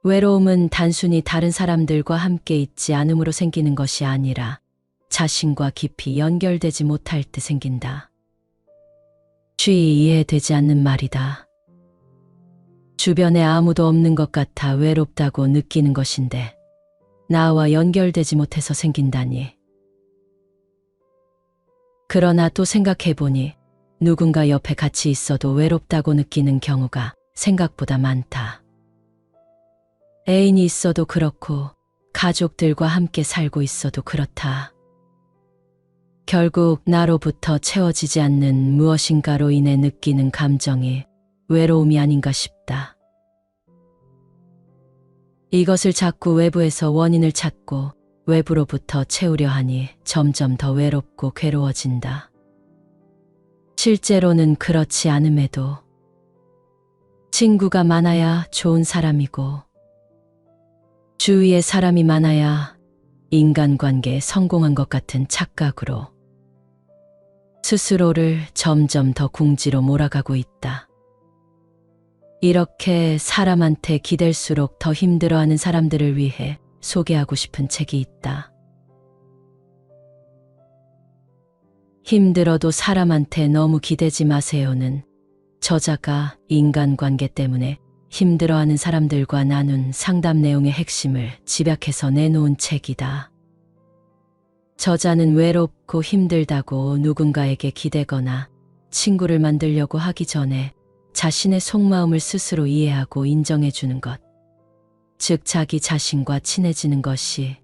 외로움은 단순히 다른 사람들과 함께 있지 않음으로 생기는 것이 아니라 자신과 깊이 연결되지 못할 때 생긴다. 쉬이 이해되지 않는 말이다. 주변에 아무도 없는 것 같아 외롭다고 느끼는 것인데 나와 연결되지 못해서 생긴다니. 그러나 또 생각해보니 누군가 옆에 같이 있어도 외롭다고 느끼는 경우가 생각보다 많다. 애인이 있어도 그렇고 가족들과 함께 살고 있어도 그렇다. 결국 나로부터 채워지지 않는 무엇인가로 인해 느끼는 감정이 외로움이 아닌가 싶다. 이것을 자꾸 외부에서 원인을 찾고 외부로부터 채우려 하니 점점 더 외롭고 괴로워진다. 실제로는 그렇지 않음에도 친구가 많아야 좋은 사람이고 주위에 사람이 많아야 인간관계에 성공한 것 같은 착각으로 스스로를 점점 더 궁지로 몰아가고 있다. 이렇게 사람한테 기댈수록 더 힘들어하는 사람들을 위해 소개하고 싶은 책이 있다. 힘들어도 사람한테 너무 기대지 마세요는 저자가 인간관계 때문에 힘들어하는 사람들과 나눈 상담 내용의 핵심을 집약해서 내놓은 책이다. 저자는 외롭고 힘들다고 누군가에게 기대거나 친구를 만들려고 하기 전에 자신의 속마음을 스스로 이해하고 인정해주는 것, 즉 자기 자신과 친해지는 것이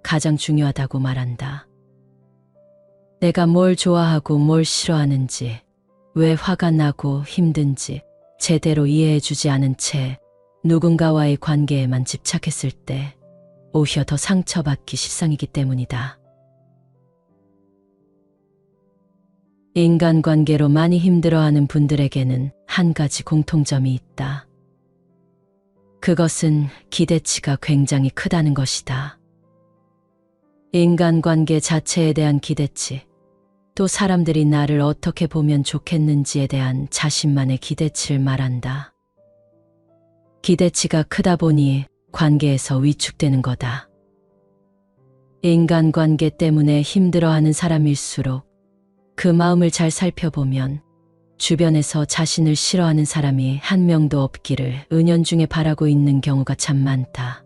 가장 중요하다고 말한다. 내가 뭘 좋아하고 뭘 싫어하는지, 왜 화가 나고 힘든지 제대로 이해해주지 않은 채 누군가와의 관계에만 집착했을 때 오히려 더 상처받기 십상이기 때문이다. 인간관계로 많이 힘들어하는 분들에게는 한 가지 공통점이 있다. 그것은 기대치가 굉장히 크다는 것이다. 인간관계 자체에 대한 기대치, 또 사람들이 나를 어떻게 보면 좋겠는지에 대한 자신만의 기대치를 말한다. 기대치가 크다 보니 관계에서 위축되는 거다. 인간관계 때문에 힘들어하는 사람일수록 그 마음을 잘 살펴보면 주변에서 자신을 싫어하는 사람이 한 명도 없기를 은연중에 바라고 있는 경우가 참 많다.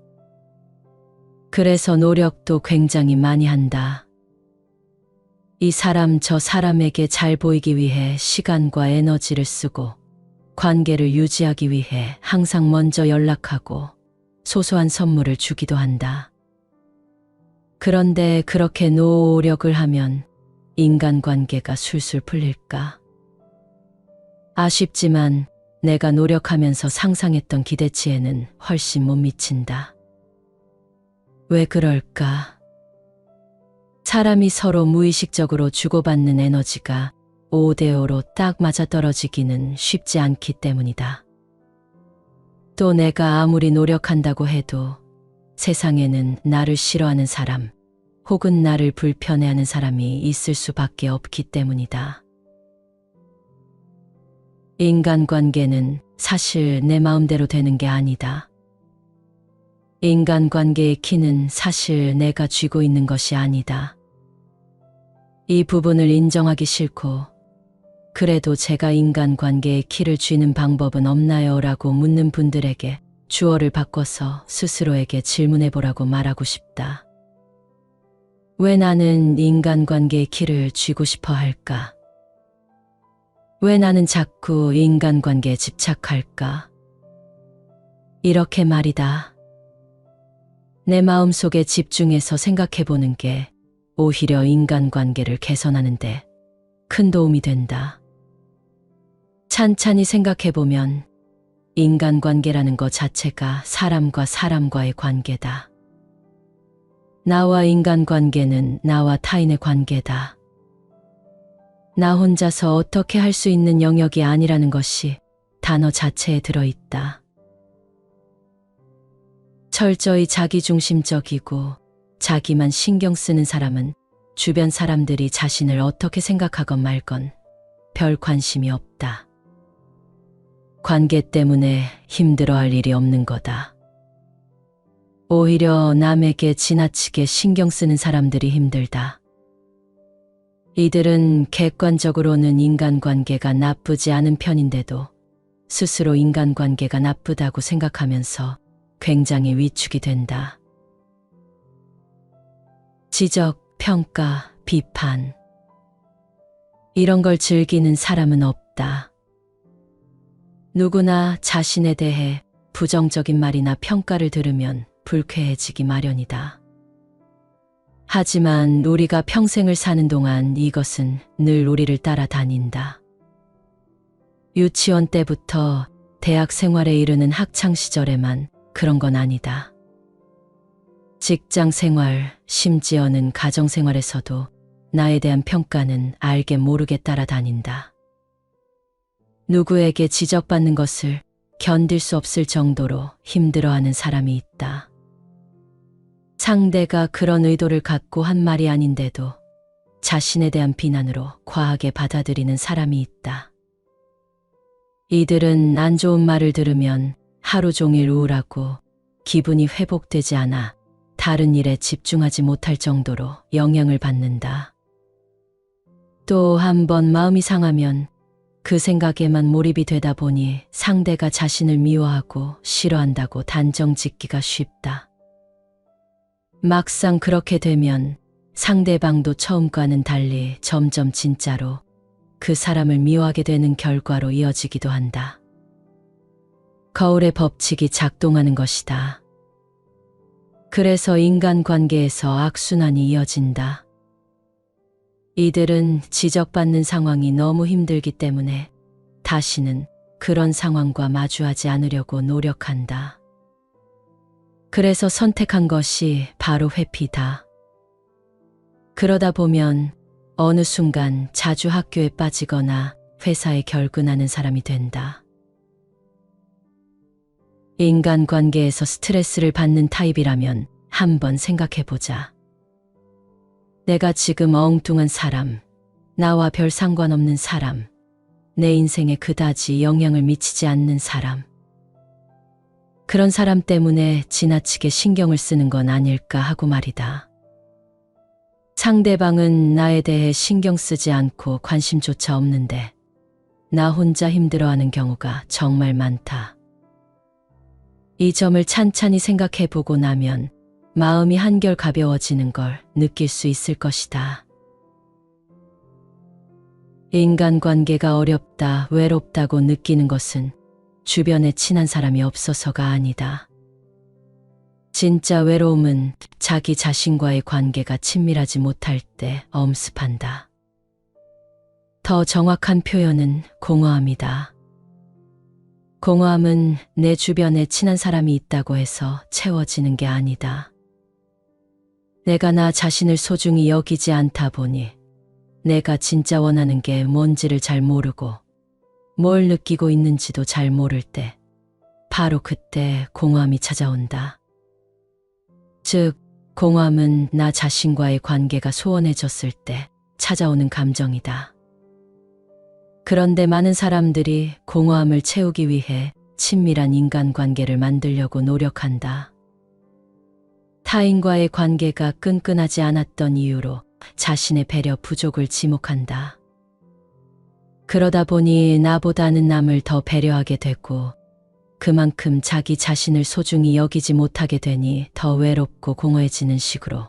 그래서 노력도 굉장히 많이 한다. 이 사람 저 사람에게 잘 보이기 위해 시간과 에너지를 쓰고 관계를 유지하기 위해 항상 먼저 연락하고 소소한 선물을 주기도 한다. 그런데 그렇게 노력을 하면 인간관계가 술술 풀릴까? 아쉽지만 내가 노력하면서 상상했던 기대치에는 훨씬 못 미친다. 왜 그럴까? 사람이 서로 무의식적으로 주고받는 에너지가 5대5로 딱 맞아떨어지기는 쉽지 않기 때문이다. 또 내가 아무리 노력한다고 해도 세상에는 나를 싫어하는 사람 혹은 나를 불편해하는 사람이 있을 수밖에 없기 때문이다. 인간관계는 사실 내 마음대로 되는 게 아니다. 인간관계의 키는 사실 내가 쥐고 있는 것이 아니다. 이 부분을 인정하기 싫고 그래도 제가 인간관계의 키를 쥐는 방법은 없나요? 라고 묻는 분들에게 주어를 바꿔서 스스로에게 질문해보라고 말하고 싶다. 왜 나는 인간관계의 키를 쥐고 싶어 할까? 왜 나는 자꾸 인간관계에 집착할까? 이렇게 말이다. 내 마음속에 집중해서 생각해보는 게 오히려 인간관계를 개선하는 데 큰 도움이 된다. 찬찬히 생각해보면 인간관계라는 것 자체가 사람과 사람과의 관계다. 나와 인간관계는 나와 타인의 관계다. 나 혼자서 어떻게 할 수 있는 영역이 아니라는 것이 단어 자체에 들어있다. 철저히 자기중심적이고 자기만 신경 쓰는 사람은 주변 사람들이 자신을 어떻게 생각하건 말건 별 관심이 없다. 관계 때문에 힘들어할 일이 없는 거다. 오히려 남에게 지나치게 신경 쓰는 사람들이 힘들다. 이들은 객관적으로는 인간관계가 나쁘지 않은 편인데도 스스로 인간관계가 나쁘다고 생각하면서 굉장히 위축이 된다. 지적, 평가, 비판. 이런 걸 즐기는 사람은 없다. 누구나 자신에 대해 부정적인 말이나 평가를 들으면 불쾌해지기 마련이다. 하지만 우리가 평생을 사는 동안 이것은 늘 우리를 따라다닌다. 유치원 때부터 대학 생활에 이르는 학창 시절에만 그런 건 아니다. 직장 생활, 심지어는 가정 생활에서도 나에 대한 평가는 알게 모르게 따라다닌다. 누구에게 지적받는 것을 견딜 수 없을 정도로 힘들어하는 사람이 있다. 상대가 그런 의도를 갖고 한 말이 아닌데도 자신에 대한 비난으로 과하게 받아들이는 사람이 있다. 이들은 안 좋은 말을 들으면 하루 종일 우울하고 기분이 회복되지 않아 다른 일에 집중하지 못할 정도로 영향을 받는다. 또 한 번 마음이 상하면 그 생각에만 몰입이 되다 보니 상대가 자신을 미워하고 싫어한다고 단정 짓기가 쉽다. 막상 그렇게 되면 상대방도 처음과는 달리 점점 진짜로 그 사람을 미워하게 되는 결과로 이어지기도 한다. 거울의 법칙이 작동하는 것이다. 그래서 인간관계에서 악순환이 이어진다. 이들은 지적받는 상황이 너무 힘들기 때문에 다시는 그런 상황과 마주하지 않으려고 노력한다. 그래서 선택한 것이 바로 회피다. 그러다 보면 어느 순간 자주 학교에 빠지거나 회사에 결근하는 사람이 된다. 인간관계에서 스트레스를 받는 타입이라면 한번 생각해보자. 내가 지금 엉뚱한 사람, 나와 별 상관없는 사람, 내 인생에 그다지 영향을 미치지 않는 사람. 그런 사람 때문에 지나치게 신경을 쓰는 건 아닐까 하고 말이다. 상대방은 나에 대해 신경 쓰지 않고 관심조차 없는데 나 혼자 힘들어하는 경우가 정말 많다. 이 점을 찬찬히 생각해보고 나면 마음이 한결 가벼워지는 걸 느낄 수 있을 것이다. 인간관계가 어렵다, 외롭다고 느끼는 것은 주변에 친한 사람이 없어서가 아니다. 진짜 외로움은 자기 자신과의 관계가 친밀하지 못할 때 엄습한다. 더 정확한 표현은 공허함이다. 공허함은 내 주변에 친한 사람이 있다고 해서 채워지는 게 아니다. 내가 나 자신을 소중히 여기지 않다 보니 내가 진짜 원하는 게 뭔지를 잘 모르고 뭘 느끼고 있는지도 잘 모를 때 바로 그때 공허함이 찾아온다. 즉, 공허함은 나 자신과의 관계가 소원해졌을 때 찾아오는 감정이다. 그런데 많은 사람들이 공허함을 채우기 위해 친밀한 인간관계를 만들려고 노력한다. 타인과의 관계가 끈끈하지 않았던 이유로 자신의 배려 부족을 지목한다. 그러다 보니 나보다는 남을 더 배려하게 되고 그만큼 자기 자신을 소중히 여기지 못하게 되니 더 외롭고 공허해지는 식으로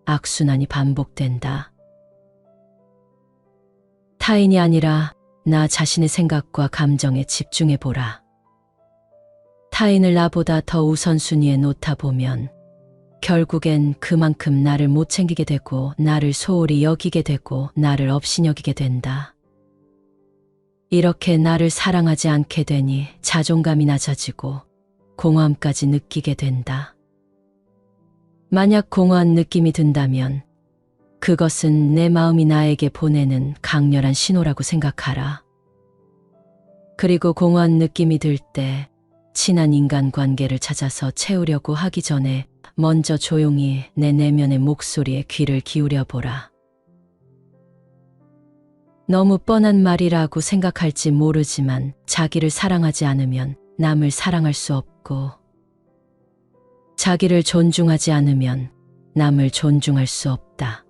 악순환이 반복된다. 타인이 아니라 나 자신의 생각과 감정에 집중해보라. 타인을 나보다 더 우선순위에 놓다 보면 결국엔 그만큼 나를 못 챙기게 되고 나를 소홀히 여기게 되고 나를 업신여기게 된다. 이렇게 나를 사랑하지 않게 되니 자존감이 낮아지고 공허함까지 느끼게 된다. 만약 공허한 느낌이 든다면 그것은 내 마음이 나에게 보내는 강렬한 신호라고 생각하라. 그리고 공허한 느낌이 들 때 친한 인간관계를 찾아서 채우려고 하기 전에 먼저 조용히 내 내면의 목소리에 귀를 기울여 보라. 너무 뻔한 말이라고 생각할지 모르지만 자기를 사랑하지 않으면 남을 사랑할 수 없고, 자기를 존중하지 않으면 남을 존중할 수 없다.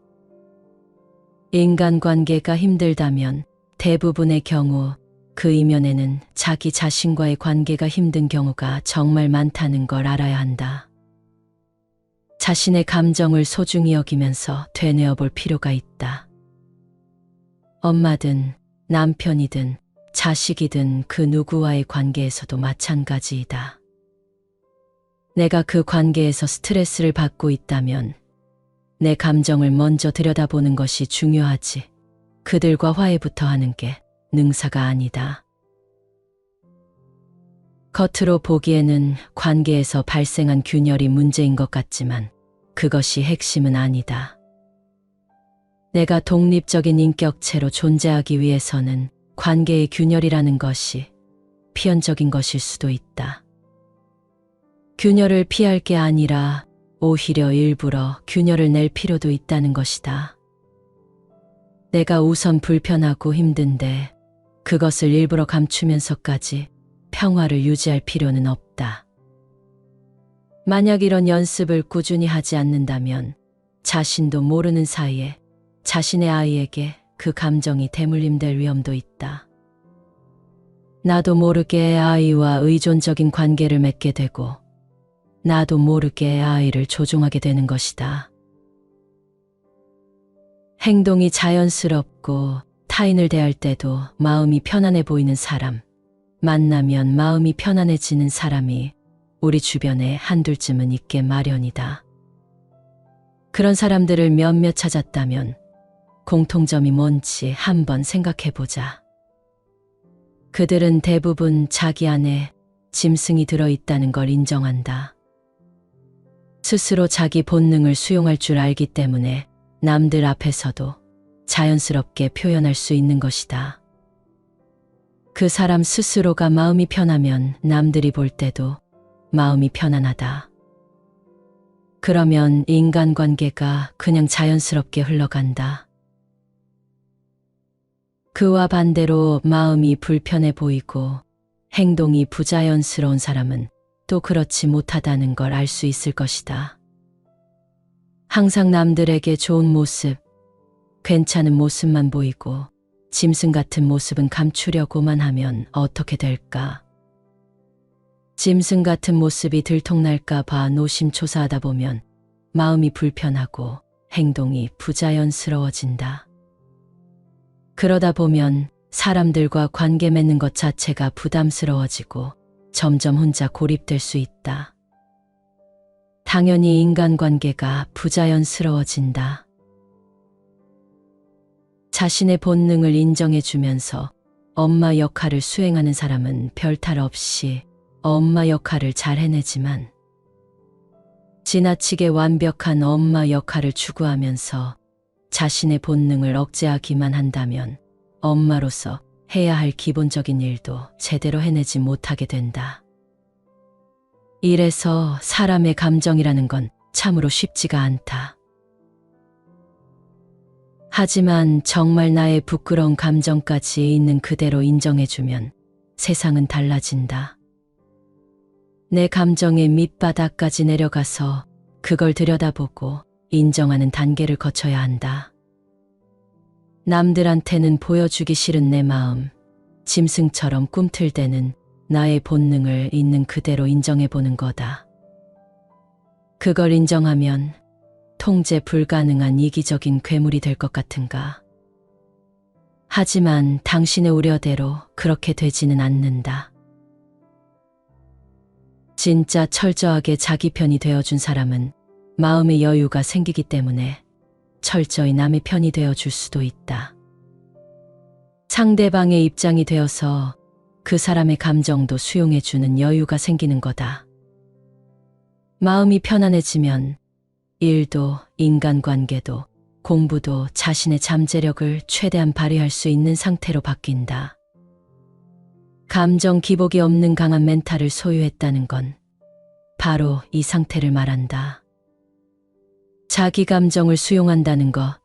인간관계가 힘들다면 대부분의 경우 그 이면에는 자기 자신과의 관계가 힘든 경우가 정말 많다는 걸 알아야 한다. 자신의 감정을 소중히 여기면서 되뇌어 볼 필요가 있다. 엄마든 남편이든 자식이든 그 누구와의 관계에서도 마찬가지이다. 내가 그 관계에서 스트레스를 받고 있다면 내 감정을 먼저 들여다보는 것이 중요하지, 그들과 화해부터 하는 게 능사가 아니다. 겉으로 보기에는 관계에서 발생한 균열이 문제인 것 같지만 그것이 핵심은 아니다. 내가 독립적인 인격체로 존재하기 위해서는 관계의 균열이라는 것이 필연적인 것일 수도 있다. 균열을 피할 게 아니라 오히려 일부러 균열을 낼 필요도 있다는 것이다. 내가 우선 불편하고 힘든데 그것을 일부러 감추면서까지 평화를 유지할 필요는 없다. 만약 이런 연습을 꾸준히 하지 않는다면 자신도 모르는 사이에 자신의 아이에게 그 감정이 대물림될 위험도 있다. 나도 모르게 아이와 의존적인 관계를 맺게 되고 나도 모르게 아이를 조종하게 되는 것이다. 행동이 자연스럽고 타인을 대할 때도 마음이 편안해 보이는 사람, 만나면 마음이 편안해지는 사람이 우리 주변에 한둘쯤은 있게 마련이다. 그런 사람들을 몇몇 찾았다면 공통점이 뭔지 한번 생각해보자. 그들은 대부분 자기 안에 짐승이 들어있다는 걸 인정한다. 스스로 자기 본능을 수용할 줄 알기 때문에 남들 앞에서도 자연스럽게 표현할 수 있는 것이다. 그 사람 스스로가 마음이 편하면 남들이 볼 때도 마음이 편안하다. 그러면 인간관계가 그냥 자연스럽게 흘러간다. 그와 반대로 마음이 불편해 보이고 행동이 부자연스러운 사람은 또 그렇지 못하다는 걸 알 수 있을 것이다. 항상 남들에게 좋은 모습, 괜찮은 모습만 보이고 짐승 같은 모습은 감추려고만 하면 어떻게 될까? 짐승 같은 모습이 들통날까 봐 노심초사하다 보면 마음이 불편하고 행동이 부자연스러워진다. 그러다 보면 사람들과 관계 맺는 것 자체가 부담스러워지고 점점 혼자 고립될 수 있다. 당연히 인간관계가 부자연스러워진다. 자신의 본능을 인정해주면서 엄마 역할을 수행하는 사람은 별탈 없이 엄마 역할을 잘 해내지만 지나치게 완벽한 엄마 역할을 추구하면서 자신의 본능을 억제하기만 한다면 엄마로서 해야 할 기본적인 일도 제대로 해내지 못하게 된다. 이래서 사람의 감정이라는 건 참으로 쉽지가 않다. 하지만 정말 나의 부끄러운 감정까지 있는 그대로 인정해주면 세상은 달라진다. 내 감정의 밑바닥까지 내려가서 그걸 들여다보고 인정하는 단계를 거쳐야 한다. 남들한테는 보여주기 싫은 내 마음, 짐승처럼 꿈틀대는 나의 본능을 있는 그대로 인정해보는 거다. 그걸 인정하면 통제 불가능한 이기적인 괴물이 될 것 같은가? 하지만 당신의 우려대로 그렇게 되지는 않는다. 진짜 철저하게 자기 편이 되어준 사람은 마음의 여유가 생기기 때문에 철저히 남의 편이 되어줄 수도 있다. 상대방의 입장이 되어서 그 사람의 감정도 수용해주는 여유가 생기는 거다. 마음이 편안해지면 일도, 인간관계도, 공부도 자신의 잠재력을 최대한 발휘할 수 있는 상태로 바뀐다. 감정 기복이 없는 강한 멘탈을 소유했다는 건 바로 이 상태를 말한다. 자기 감정을 수용한다는 것,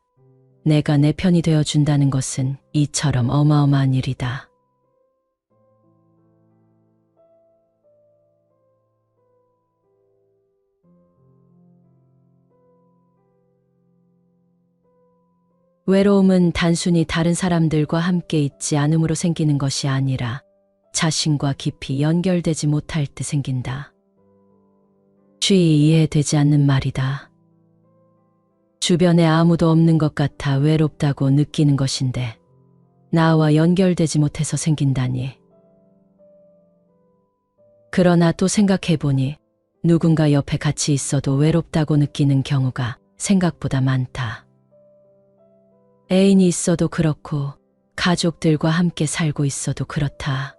내가 내 편이 되어준다는 것은 이처럼 어마어마한 일이다. 외로움은 단순히 다른 사람들과 함께 있지 않음으로 생기는 것이 아니라 자신과 깊이 연결되지 못할 때 생긴다. 쉬이 이해되지 않는 말이다. 주변에 아무도 없는 것 같아 외롭다고 느끼는 것인데 나와 연결되지 못해서 생긴다니. 그러나 또 생각해보니 누군가 옆에 같이 있어도 외롭다고 느끼는 경우가 생각보다 많다. 애인이 있어도 그렇고 가족들과 함께 살고 있어도 그렇다.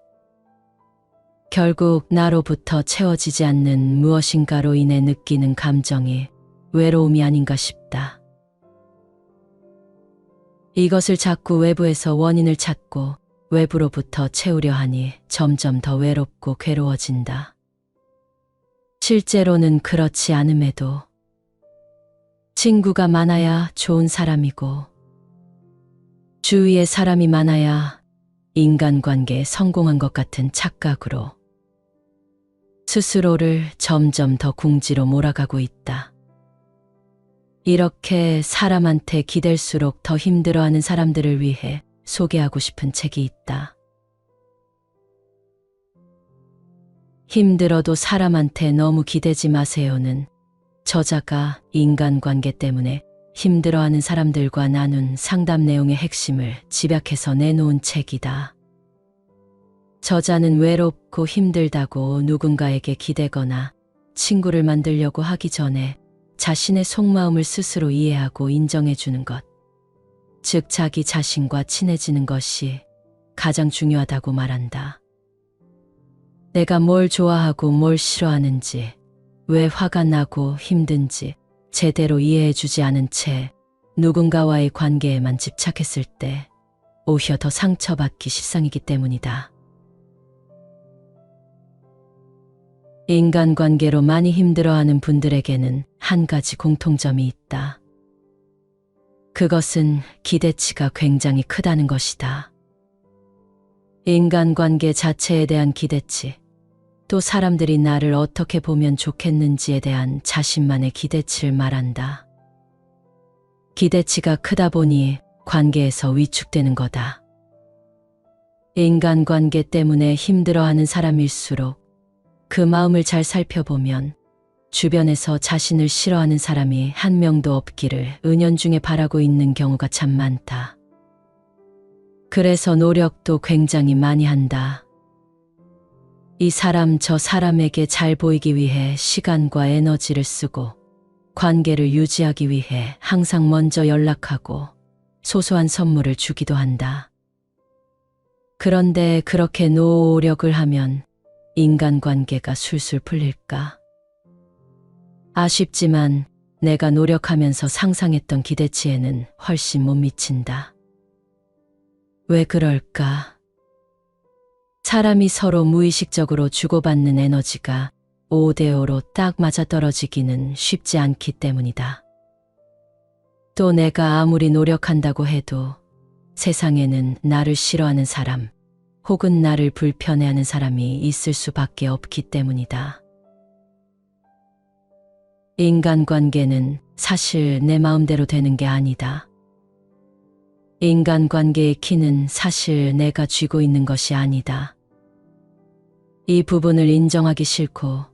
결국 나로부터 채워지지 않는 무엇인가로 인해 느끼는 감정이 외로움이 아닌가 싶다. 이것을 자꾸 외부에서 원인을 찾고 외부로부터 채우려 하니 점점 더 외롭고 괴로워진다. 실제로는 그렇지 않음에도 친구가 많아야 좋은 사람이고 주위에 사람이 많아야 인간관계에 성공한 것 같은 착각으로 스스로를 점점 더 궁지로 몰아가고 있다. 이렇게 사람한테 기댈수록 더 힘들어하는 사람들을 위해 소개하고 싶은 책이 있다. 힘들어도 사람한테 너무 기대지 마세요는 저자가 인간관계 때문에 힘들어하는 사람들과 나눈 상담 내용의 핵심을 집약해서 내놓은 책이다. 저자는 외롭고 힘들다고 누군가에게 기대거나 친구를 만들려고 하기 전에 자신의 속마음을 스스로 이해하고 인정해주는 것, 즉 자기 자신과 친해지는 것이 가장 중요하다고 말한다. 내가 뭘 좋아하고 뭘 싫어하는지, 왜 화가 나고 힘든지 제대로 이해해주지 않은 채 누군가와의 관계에만 집착했을 때 오히려 더 상처받기 십상이기 때문이다. 인간관계로 많이 힘들어하는 분들에게는 한 가지 공통점이 있다. 그것은 기대치가 굉장히 크다는 것이다. 인간관계 자체에 대한 기대치, 또 사람들이 나를 어떻게 보면 좋겠는지에 대한 자신만의 기대치를 말한다. 기대치가 크다 보니 관계에서 위축되는 거다. 인간관계 때문에 힘들어하는 사람일수록 그 마음을 잘 살펴보면 주변에서 자신을 싫어하는 사람이 한 명도 없기를 은연중에 바라고 있는 경우가 참 많다. 그래서 노력도 굉장히 많이 한다. 이 사람 저 사람에게 잘 보이기 위해 시간과 에너지를 쓰고 관계를 유지하기 위해 항상 먼저 연락하고 소소한 선물을 주기도 한다. 그런데 그렇게 노력을 하면 인간관계가 술술 풀릴까? 아쉽지만 내가 노력하면서 상상했던 기대치에는 훨씬 못 미친다. 왜 그럴까? 사람이 서로 무의식적으로 주고받는 에너지가 5대5로 딱 맞아떨어지기는 쉽지 않기 때문이다. 또 내가 아무리 노력한다고 해도 세상에는 나를 싫어하는 사람 혹은 나를 불편해하는 사람이 있을 수밖에 없기 때문이다. 인간관계는 사실 내 마음대로 되는 게 아니다. 인간관계의 키는 사실 내가 쥐고 있는 것이 아니다. 이 부분을 인정하기 싫고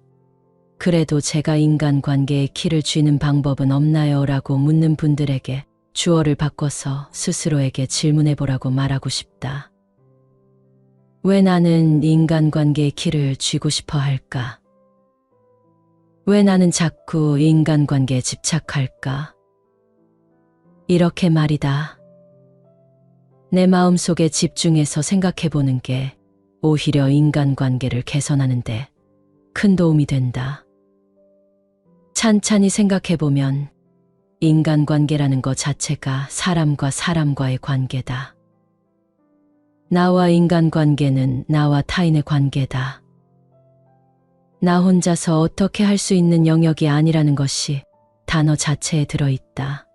그래도 제가 인간관계의 키를 쥐는 방법은 없나요? 라고 묻는 분들에게 주어를 바꿔서 스스로에게 질문해보라고 말하고 싶다. 왜 나는 인간관계의 키를 쥐고 싶어 할까? 왜 나는 자꾸 인간관계에 집착할까? 이렇게 말이다. 내 마음속에 집중해서 생각해보는 게 오히려 인간관계를 개선하는 데 큰 도움이 된다. 찬찬히 생각해보면 인간관계라는 것 자체가 사람과 사람과의 관계다. 나와 인간관계는 나와 타인의 관계다. 나 혼자서 어떻게 할 수 있는 영역이 아니라는 것이 단어 자체에 들어있다.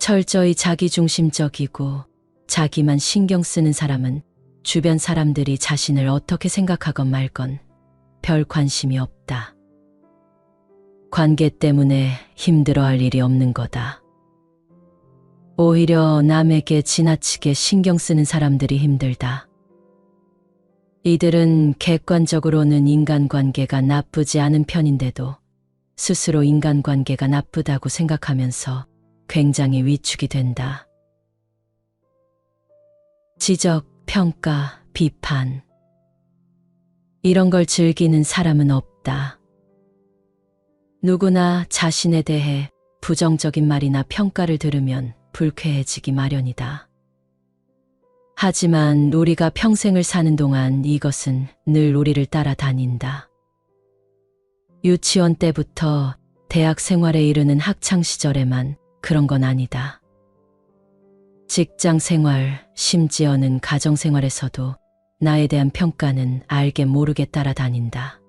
철저히 자기중심적이고 자기만 신경 쓰는 사람은 주변 사람들이 자신을 어떻게 생각하건 말건 별 관심이 없다. 관계 때문에 힘들어할 일이 없는 거다. 오히려 남에게 지나치게 신경 쓰는 사람들이 힘들다. 이들은 객관적으로는 인간관계가 나쁘지 않은 편인데도 스스로 인간관계가 나쁘다고 생각하면서 굉장히 위축이 된다. 지적, 평가, 비판. 이런 걸 즐기는 사람은 없다. 누구나 자신에 대해 부정적인 말이나 평가를 들으면 불쾌해지기 마련이다. 하지만 우리가 평생을 사는 동안 이것은 늘 우리를 따라다닌다. 유치원 때부터 대학 생활에 이르는 학창 시절에만 그런 건 아니다. 직장 생활, 심지어는 가정 생활에서도 나에 대한 평가는 알게 모르게 따라다닌다.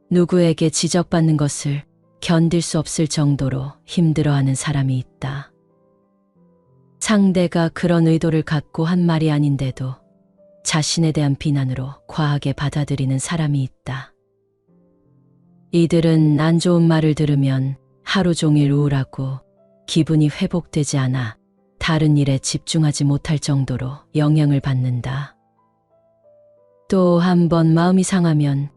누구에게 지적받는 것을 견딜 수 없을 정도로 힘들어하는 사람이 있다. 상대가 그런 의도를 갖고 한 말이 아닌데도 자신에 대한 비난으로 과하게 받아들이는 사람이 있다. 이들은 안 좋은 말을 들으면 하루 종일 우울하고 기분이 회복되지 않아 다른 일에 집중하지 못할 정도로 영향을 받는다. 또 한 번 마음이 상하면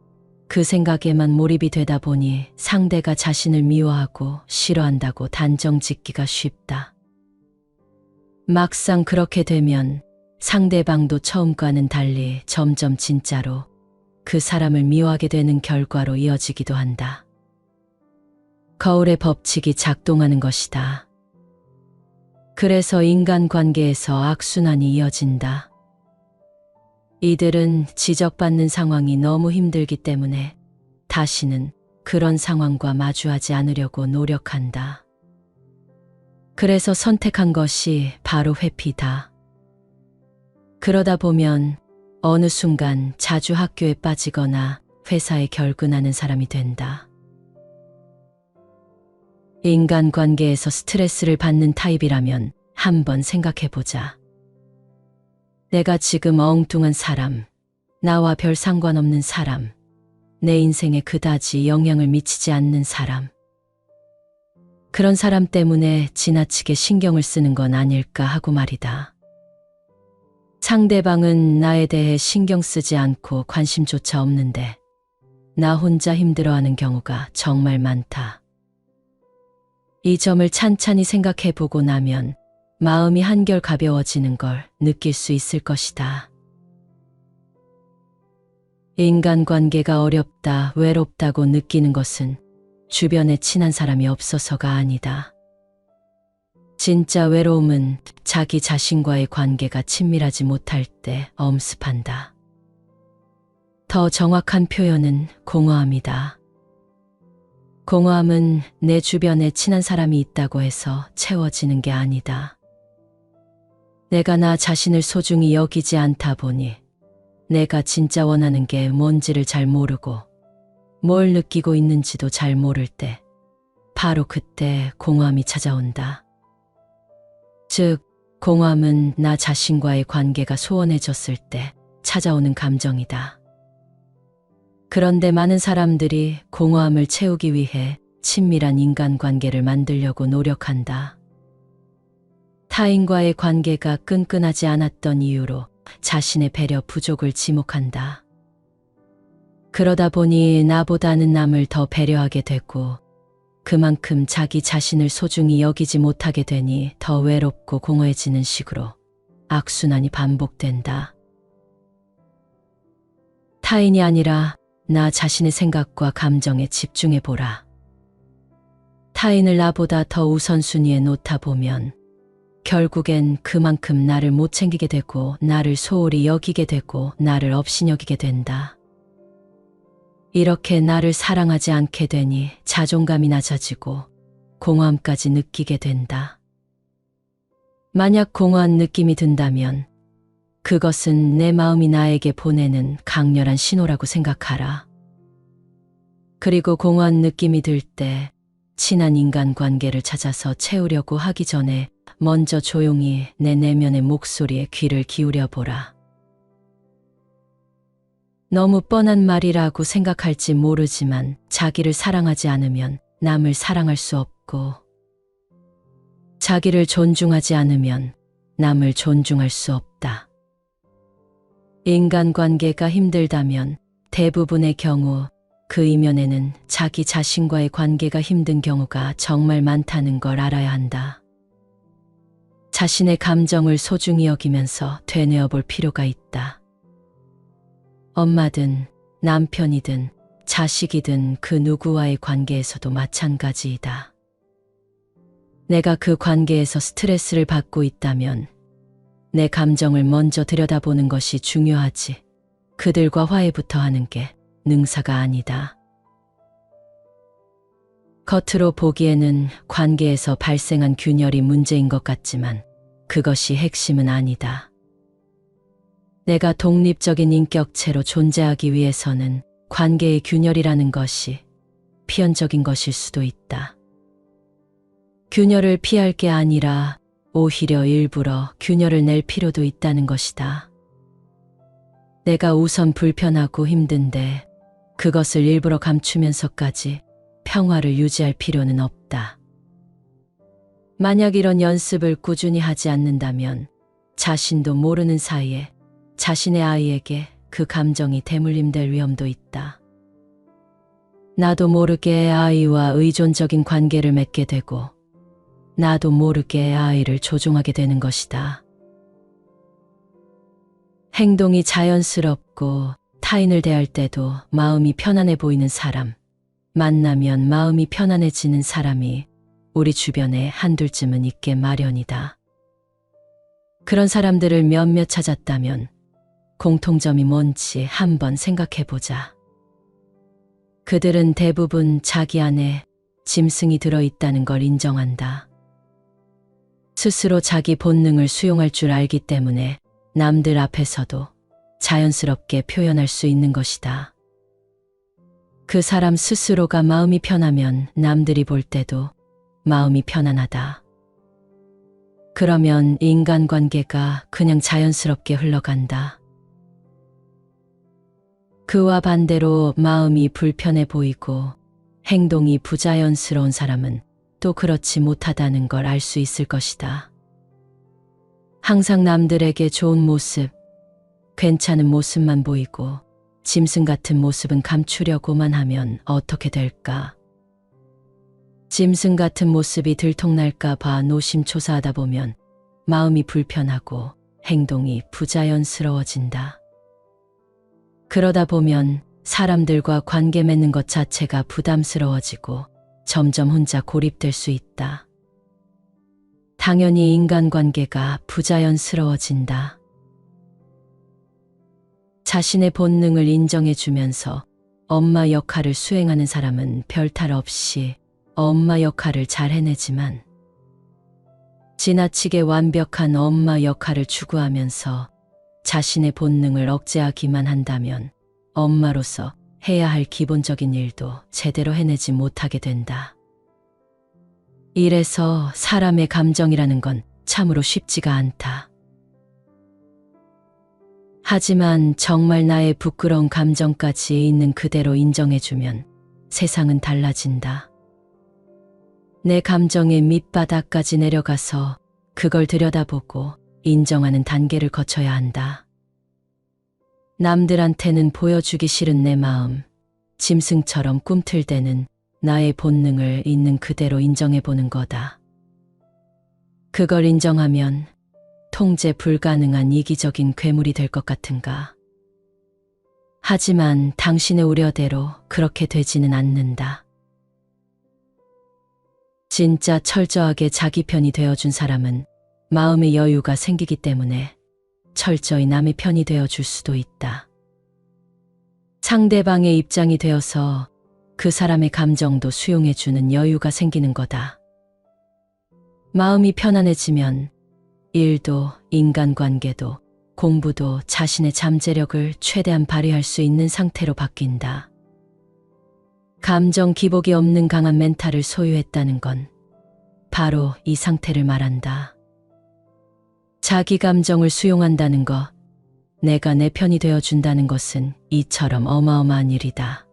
그 생각에만 몰입이 되다 보니 상대가 자신을 미워하고 싫어한다고 단정 짓기가 쉽다. 막상 그렇게 되면 상대방도 처음과는 달리 점점 진짜로 그 사람을 미워하게 되는 결과로 이어지기도 한다. 거울의 법칙이 작동하는 것이다. 그래서 인간관계에서 악순환이 이어진다. 이들은 지적받는 상황이 너무 힘들기 때문에 다시는 그런 상황과 마주하지 않으려고 노력한다. 그래서 선택한 것이 바로 회피다. 그러다 보면 어느 순간 자주 학교에 빠지거나 회사에 결근하는 사람이 된다. 인간관계에서 스트레스를 받는 타입이라면 한번 생각해보자. 내가 지금 엉뚱한 사람, 나와 별 상관없는 사람, 내 인생에 그다지 영향을 미치지 않는 사람. 그런 사람 때문에 지나치게 신경을 쓰는 건 아닐까 하고 말이다. 상대방은 나에 대해 신경 쓰지 않고 관심조차 없는데 나 혼자 힘들어하는 경우가 정말 많다. 이 점을 찬찬히 생각해보고 나면 마음이 한결 가벼워지는 걸 느낄 수 있을 것이다. 인간관계가 어렵다, 외롭다고 느끼는 것은 주변에 친한 사람이 없어서가 아니다. 진짜 외로움은 자기 자신과의 관계가 친밀하지 못할 때 엄습한다. 더 정확한 표현은 공허함이다. 공허함은 내 주변에 친한 사람이 있다고 해서 채워지는 게 아니다. 내가 나 자신을 소중히 여기지 않다 보니 내가 진짜 원하는 게 뭔지를 잘 모르고 뭘 느끼고 있는지도 잘 모를 때 바로 그때 공허함이 찾아온다. 즉, 공허함은 나 자신과의 관계가 소원해졌을 때 찾아오는 감정이다. 그런데 많은 사람들이 공허함을 채우기 위해 친밀한 인간관계를 만들려고 노력한다. 타인과의 관계가 끈끈하지 않았던 이유로 자신의 배려 부족을 지목한다. 그러다 보니 나보다는 남을 더 배려하게 되고 그만큼 자기 자신을 소중히 여기지 못하게 되니 더 외롭고 공허해지는 식으로 악순환이 반복된다. 타인이 아니라 나 자신의 생각과 감정에 집중해보라. 타인을 나보다 더 우선순위에 놓다 보면 결국엔 그만큼 나를 못 챙기게 되고 나를 소홀히 여기게 되고 나를 업신여기게 된다. 이렇게 나를 사랑하지 않게 되니 자존감이 낮아지고 공허함까지 느끼게 된다. 만약 공허한 느낌이 든다면 그것은 내 마음이 나에게 보내는 강렬한 신호라고 생각하라. 그리고 공허한 느낌이 들 때 친한 인간 관계를 찾아서 채우려고 하기 전에 먼저 조용히 내 내면의 목소리에 귀를 기울여 보라. 너무 뻔한 말이라고 생각할지 모르지만 자기를 사랑하지 않으면 남을 사랑할 수 없고 자기를 존중하지 않으면 남을 존중할 수 없다. 인간관계가 힘들다면 대부분의 경우 그 이면에는 자기 자신과의 관계가 힘든 경우가 정말 많다는 걸 알아야 한다. 자신의 감정을 소중히 여기면서 되뇌어 볼 필요가 있다. 엄마든 남편이든 자식이든 그 누구와의 관계에서도 마찬가지이다. 내가 그 관계에서 스트레스를 받고 있다면 내 감정을 먼저 들여다보는 것이 중요하지. 그들과 화해부터 하는 게 능사가 아니다. 겉으로 보기에는 관계에서 발생한 균열이 문제인 것 같지만 그것이 핵심은 아니다. 내가 독립적인 인격체로 존재하기 위해서는 관계의 균열이라는 것이 필연적인 것일 수도 있다. 균열을 피할 게 아니라 오히려 일부러 균열을 낼 필요도 있다는 것이다. 내가 우선 불편하고 힘든데 그것을 일부러 감추면서까지 평화를 유지할 필요는 없다. 만약 이런 연습을 꾸준히 하지 않는다면 자신도 모르는 사이에 자신의 아이에게 그 감정이 대물림될 위험도 있다. 나도 모르게 아이와 의존적인 관계를 맺게 되고 나도 모르게 아이를 조종하게 되는 것이다. 행동이 자연스럽고 타인을 대할 때도 마음이 편안해 보이는 사람, 만나면 마음이 편안해지는 사람이 우리 주변에 한둘쯤은 있게 마련이다. 그런 사람들을 몇몇 찾았다면 공통점이 뭔지 한번 생각해보자. 그들은 대부분 자기 안에 짐승이 들어있다는 걸 인정한다. 스스로 자기 본능을 수용할 줄 알기 때문에 남들 앞에서도 자연스럽게 표현할 수 있는 것이다. 그 사람 스스로가 마음이 편하면 남들이 볼 때도 마음이 편안하다. 그러면 인간관계가 그냥 자연스럽게 흘러간다. 그와 반대로 마음이 불편해 보이고 행동이 부자연스러운 사람은 또 그렇지 못하다는 걸 알 수 있을 것이다. 항상 남들에게 좋은 모습, 괜찮은 모습만 보이고 짐승 같은 모습은 감추려고만 하면 어떻게 될까? 짐승 같은 모습이 들통날까 봐 노심초사하다 보면 마음이 불편하고 행동이 부자연스러워진다. 그러다 보면 사람들과 관계 맺는 것 자체가 부담스러워지고 점점 혼자 고립될 수 있다. 당연히 인간관계가 부자연스러워진다. 자신의 본능을 인정해주면서 엄마 역할을 수행하는 사람은 별탈 없이 엄마 역할을 잘 해내지만 지나치게 완벽한 엄마 역할을 추구하면서 자신의 본능을 억제하기만 한다면 엄마로서 해야 할 기본적인 일도 제대로 해내지 못하게 된다. 이래서 사람의 감정이라는 건 참으로 쉽지가 않다. 하지만 정말 나의 부끄러운 감정까지 있는 그대로 인정해주면 세상은 달라진다. 내 감정의 밑바닥까지 내려가서 그걸 들여다보고 인정하는 단계를 거쳐야 한다. 남들한테는 보여주기 싫은 내 마음, 짐승처럼 꿈틀대는 나의 본능을 있는 그대로 인정해보는 거다. 그걸 인정하면 통제 불가능한 이기적인 괴물이 될 것 같은가? 하지만 당신의 우려대로 그렇게 되지는 않는다. 진짜 철저하게 자기 편이 되어준 사람은 마음의 여유가 생기기 때문에 철저히 남의 편이 되어줄 수도 있다. 상대방의 입장이 되어서 그 사람의 감정도 수용해주는 여유가 생기는 거다. 마음이 편안해지면 일도, 인간관계도, 공부도 자신의 잠재력을 최대한 발휘할 수 있는 상태로 바뀐다. 감정 기복이 없는 강한 멘탈을 소유했다는 건 바로 이 상태를 말한다. 자기 감정을 수용한다는 것, 내가 내 편이 되어준다는 것은 이처럼 어마어마한 일이다.